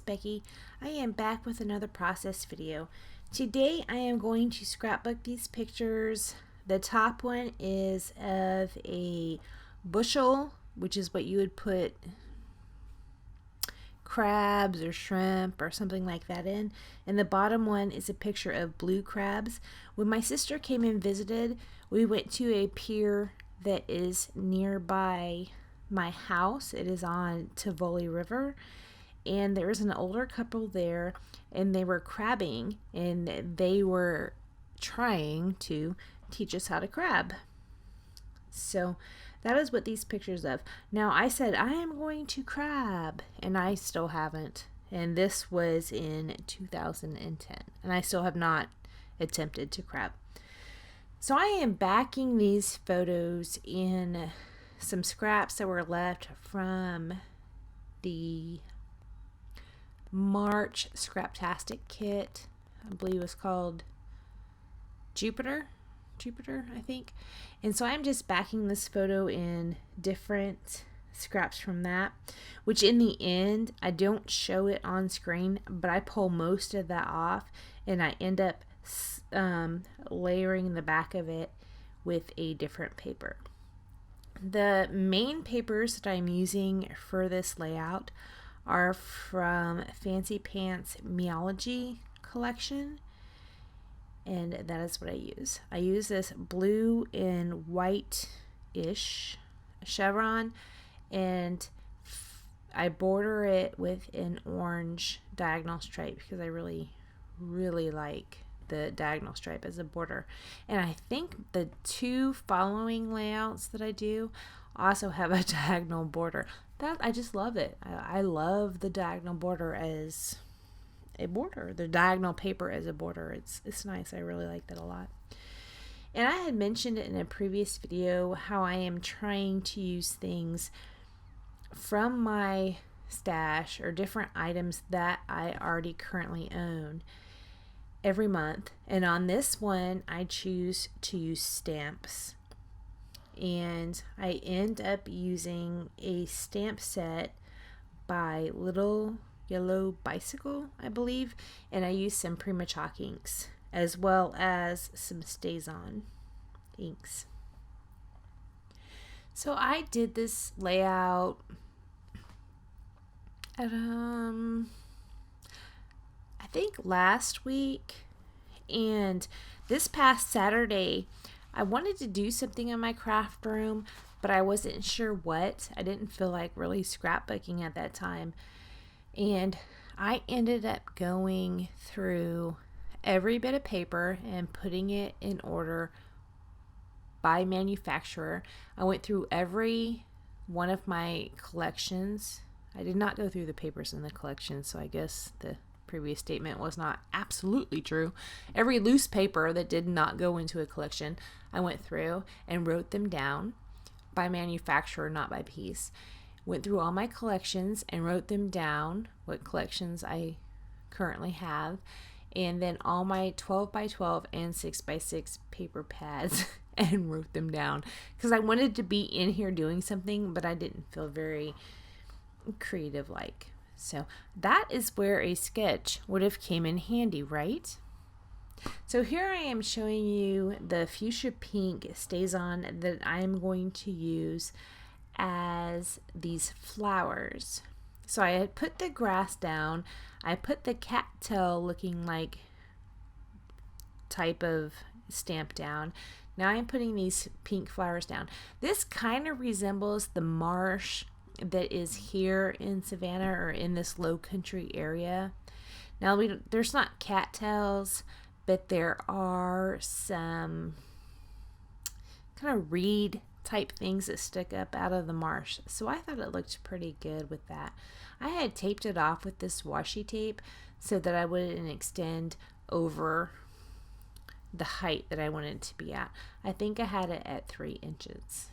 Becky. I am back with another process video. Today I am going to scrapbook these pictures. The top one is of a bushel, which is what you would put crabs or shrimp or something like that in. And the bottom one is a picture of blue crabs. When my sister came and visited, we went to a pier that is nearby my house. It is on Tivoli River, and there was an older couple there, and they were crabbing, and they were trying to teach us how to crab. So that is what these pictures of. Now I said I am going to crab, and I still haven't. And this was in 2010, and I still have not attempted to crab. So I am backing these photos in some scraps that were left from the March Scraptastic kit. I believe it was called Jupiter, I think. And so I'm just backing this photo in different scraps from that, which in the end, I don't show it on screen, but I pull most of that off, and I end up layering the back of it with a different paper. The main papers that I'm using for this layout are from Fancy Pants Meology collection, and that is what I use. I use this blue and white-ish chevron, and I border it with an orange diagonal stripe because I really like the diagonal stripe as a border. And I think the two following layouts that I do also have a diagonal border. That I just love it. I love the diagonal border as a border, the diagonal paper as a border. It's nice. I really like that a lot. And I had mentioned it in a previous video how I am trying to use things from my stash or different items that I already currently own every month. And on this one, I choose to use stamps. And I end up using a stamp set by Little Yellow Bicycle, I believe. And I use some Prima Chalk inks as well as some StazOn inks. So I did this layout at I think last week, and this past Saturday I wanted to do something in my craft room, but I wasn't sure what. I didn't feel like really scrapbooking at that time, and I ended up going through every bit of paper and putting it in order by manufacturer. I went through every one of my collections. I did not go through the papers in the collection, so I guess the previous statement was not absolutely true. Every loose paper that did not go into a collection, I went through and wrote them down by manufacturer, not by piece. Went through all my collections and wrote them down, what collections I currently have, and then all my 12 by 12 and 6 by 6 paper pads and wrote them down because I wanted to be in here doing something, but I didn't feel very creative like. So that is where a sketch would have came in handy, right? So here I am showing you the fuchsia pink StazOn that I am going to use as these flowers. So I had put the grass down. I put the cattail looking like type of stamp down. Now I'm putting these pink flowers down. This kind of resembles the marsh that is here in Savannah or in this low country area. Now there's not cattails, but there are some kind of reed type things that stick up out of the marsh. So I thought it looked pretty good with that. I had taped it off with this washi tape so that I wouldn't extend over the height that I wanted it to be at. I think I had it at 3 inches.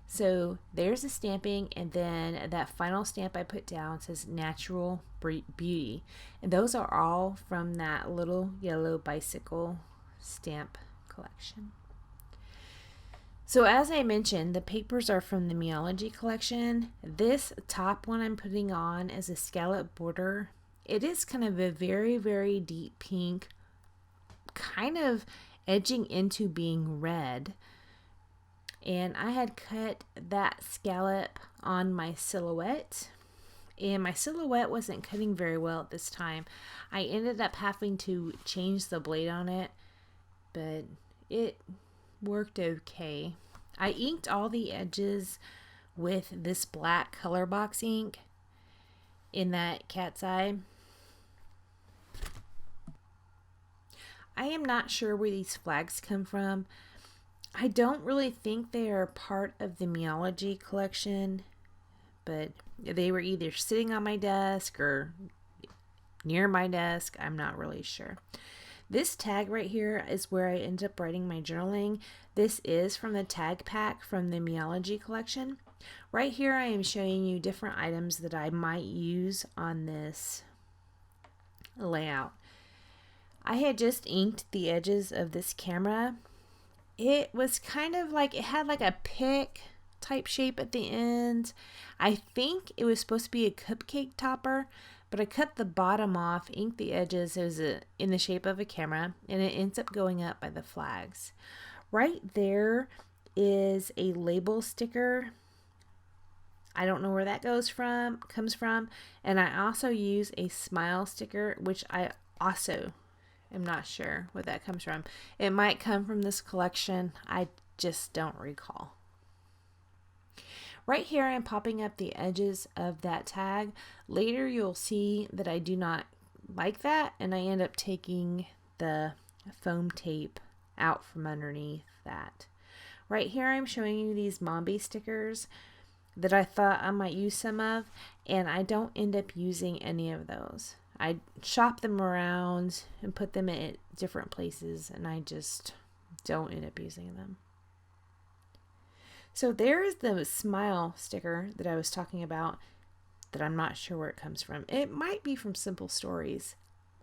So there's the stamping, and then that final stamp I put down says Natural Beauty. And those are all from that Little Yellow Bicycle stamp collection. So as I mentioned, the papers are from the Meology collection. This top one I'm putting on is a scallop border. It is kind of a very, very deep pink, kind of edging into being red. And I had cut that scallop on my silhouette. And my silhouette wasn't cutting very well at this time. I ended up having to change the blade on it, but it worked okay. I inked all the edges with this black color box ink in that cat's eye. I am not sure where these flags come from. I don't really think they are part of the Meology collection, but they were either sitting on my desk or near my desk. I'm not really sure. This tag right here is where I end up writing my journaling. This is from the tag pack from the Meology collection. Right here I am showing you different items that I might use on this layout. I had just inked the edges of this camera. It was kind of like, it had like a pick type shape at the end. I think it was supposed to be a cupcake topper, but I cut the bottom off, inked the edges. It was in the shape of a camera, and it ends up going up by the flags. Right there is a label sticker. I don't know where that comes from. And I also use a smile sticker, which I also am not sure where that comes from. It might come from this collection. I just don't recall. Right here I'm popping up the edges of that tag. Later you'll see that I do not like that, and I end up taking the foam tape out from underneath that. Right here I'm showing you these Mombi stickers that I thought I might use some of, and I don't end up using any of those. I shop them around and put them at different places, and I just don't end up using them. So there is the smile sticker that I was talking about that I'm not sure where it comes from. It might be from Simple Stories.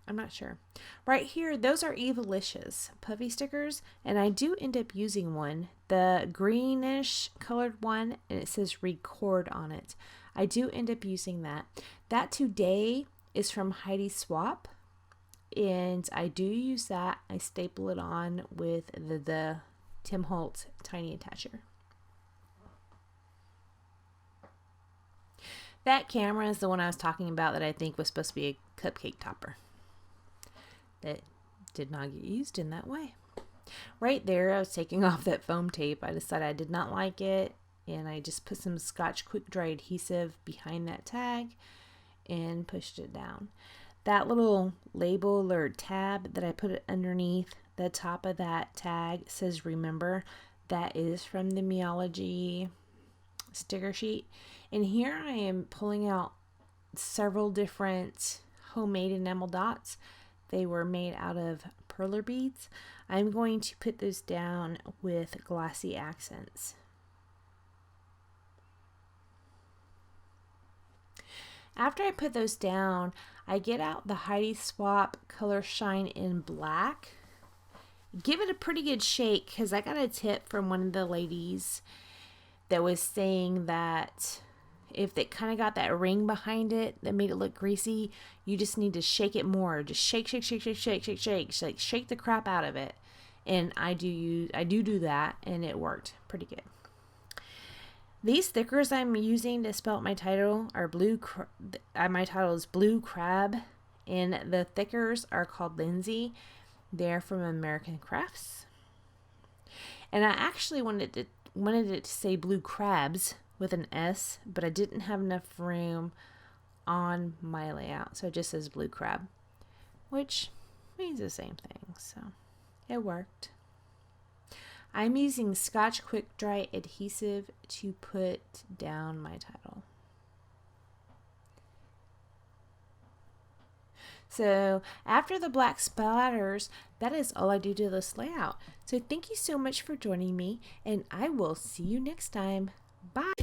I'm not sure. Right here, those are Evalicious puffy stickers, and I do end up using one, the greenish colored one, and it says record on it. I do end up using that. That Today is from Heidi Swapp, and I do use that. I staple it on with the Tim Holtz tiny attacher. That camera is the one I was talking about that I think was supposed to be a cupcake topper. That did not get used in that way. Right there, I was taking off that foam tape. I decided I did not like it, and I just put some Scotch Quick Dry adhesive behind that tag and pushed it down. That little label or tab that I put it underneath the top of that tag says remember. That is from the Meology sticker sheet. And here I am pulling out several different homemade enamel dots. They were made out of perler beads. I'm going to put those down with glossy accents. After I put those down, I get out the Heidi Swapp Color Shine in Black. Give it a pretty good shake, because I got a tip from one of the ladies that was saying that if it kind of got that ring behind it that made it look greasy, you just need to shake it more. Just shake the crap out of it. And I do that, and it worked pretty good. These stickers I'm using to spell out my title are my title is Blue Crab, and the stickers are called Lindsay. They're from American Crafts. And I actually wanted it to say Blue Crabs with an S, but I didn't have enough room on my layout, so it just says Blue Crab, which means the same thing, so it worked. I'm using Scotch Quick Dry adhesive to put down my title. So after the black splatters, that is all I do to this layout. So thank you so much for joining me, and I will see you next time. Bye.